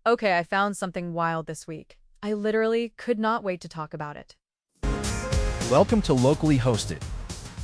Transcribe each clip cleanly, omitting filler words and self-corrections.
Okay, I found something wild this week. I literally could not wait to talk about it. Welcome to Locally Hosted.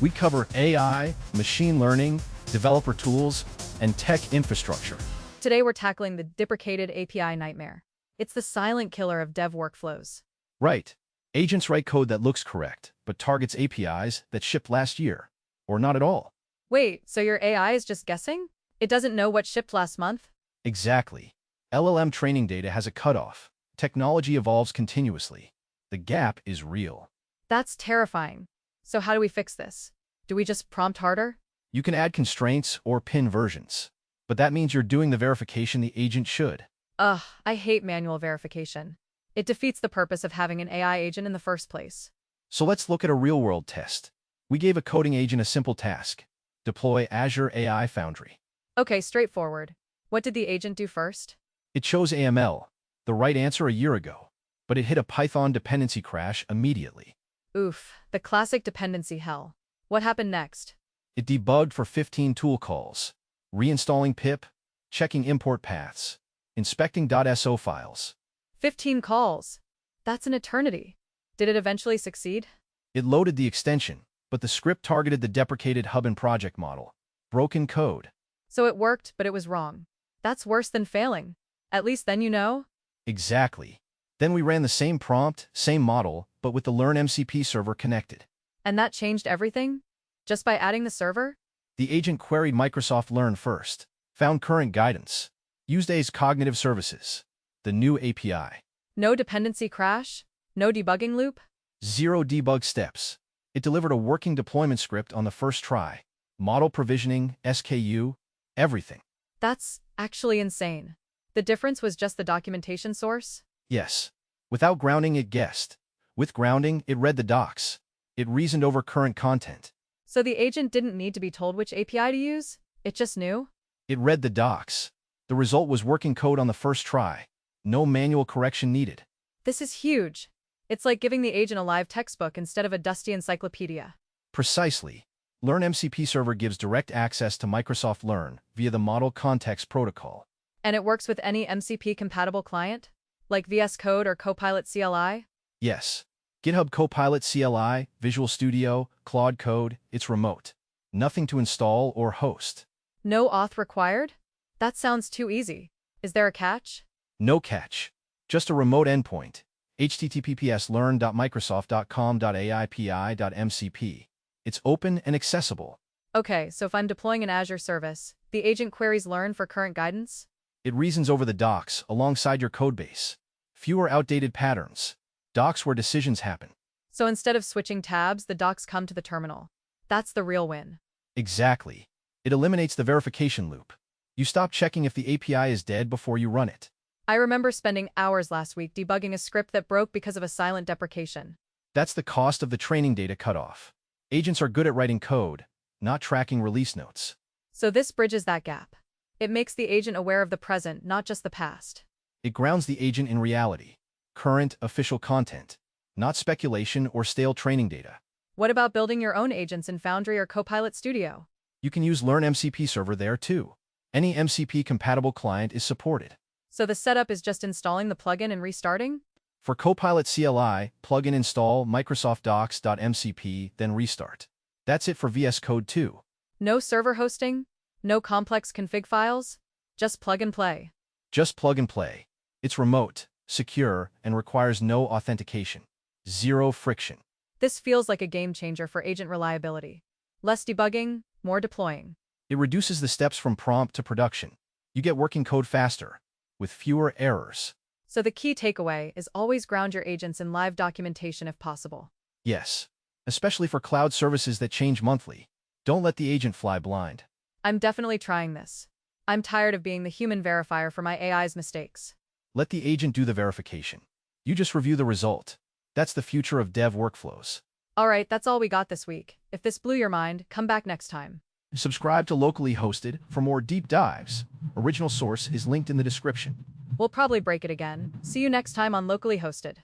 We cover AI, machine learning, developer tools, and tech infrastructure. Today we're tackling the deprecated API nightmare. It's the silent killer of dev workflows. Right. Agents write code that looks correct, but targets APIs that shipped last year, or not at all. Wait, so your AI is just guessing? It doesn't know what shipped last month? Exactly. LLM training data has a cutoff. Technology evolves continuously. The gap is real. That's terrifying. So how do we fix this? Do we just prompt harder? You can add constraints or pin versions, but that means you're doing the verification the agent should. Ugh, I hate manual verification. It defeats the purpose of having an AI agent in the first place. So let's look at a real-world test. We gave a coding agent a simple task: deploy Azure AI Foundry. Okay, straightforward. What did the agent do first? It chose AML, the right answer a year ago, but it hit a Python dependency crash immediately. Oof, the classic dependency hell. What happened next? It debugged for 15 tool calls, reinstalling pip, checking import paths, inspecting .so files. 15 calls. That's an eternity. Did it eventually succeed? It loaded the extension, but the script targeted the deprecated hub and project model. Broken code. So it worked, but it was wrong. That's worse than failing. At least then you know? Exactly. Then we ran the same prompt, same model, but with the Learn MCP server connected. And that changed everything? Just by adding the server? The agent queried Microsoft Learn first, found current guidance, used A's cognitive services, the new API. No dependency crash? No debugging loop? Zero debug steps. It delivered a working deployment script on the first try. Model provisioning, SKU, everything. That's actually insane. The difference was just the documentation source? Yes. Without grounding, it guessed. With grounding, it read the docs. It reasoned over current content. So the agent didn't need to be told which API to use? It just knew? It read the docs. The result was working code on the first try. No manual correction needed. This is huge. It's like giving the agent a live textbook instead of a dusty encyclopedia. Precisely. Learn MCP Server gives direct access to Microsoft Learn via the Model Context Protocol. And it works with any MCP-compatible client? Like VS Code or Copilot CLI? Yes. GitHub Copilot CLI, Visual Studio, Claude Code, it's remote. Nothing to install or host. No auth required? That sounds too easy. Is there a catch? No catch. Just a remote endpoint. https learn.microsoft.com.aipi.mcp. It's open and accessible. Okay, so if I'm deploying an Azure service, the agent queries Learn for current guidance? It reasons over the docs alongside your codebase. Fewer outdated patterns. Docs where decisions happen. So instead of switching tabs, the docs come to the terminal. That's the real win. Exactly. It eliminates the verification loop. You stop checking if the API is dead before you run it. I remember spending hours last week debugging a script that broke because of a silent deprecation. That's the cost of the training data cutoff. Agents are good at writing code, not tracking release notes. So this bridges that gap. It makes the agent aware of the present, not just the past. It grounds the agent in reality. Current, official content, not speculation or stale training data. What about building your own agents in Foundry or Copilot Studio? You can use Learn MCP Server there too. Any MCP-compatible client is supported. So the setup is just installing the plugin and restarting? For Copilot CLI, plug and install Microsoft Docs.mcp, then restart. That's it for VS Code too. No server hosting? No complex config files? Just plug and play. Just plug and play. It's remote, secure, and requires no authentication. Zero friction. This feels like a game changer for agent reliability. Less debugging, more deploying. It reduces the steps from prompt to production. You get working code faster, with fewer errors. So the key takeaway is always ground your agents in live documentation if possible. Yes, especially for cloud services that change monthly. Don't let the agent fly blind. I'm definitely trying this. I'm tired of being the human verifier for my AI's mistakes. Let the agent do the verification. You just review the result. That's the future of dev workflows. All right, that's all we got this week. If this blew your mind, come back next time. Subscribe to Locally Hosted for more deep dives. Original source is linked in the description. We'll probably break it again. See you next time on Locally Hosted.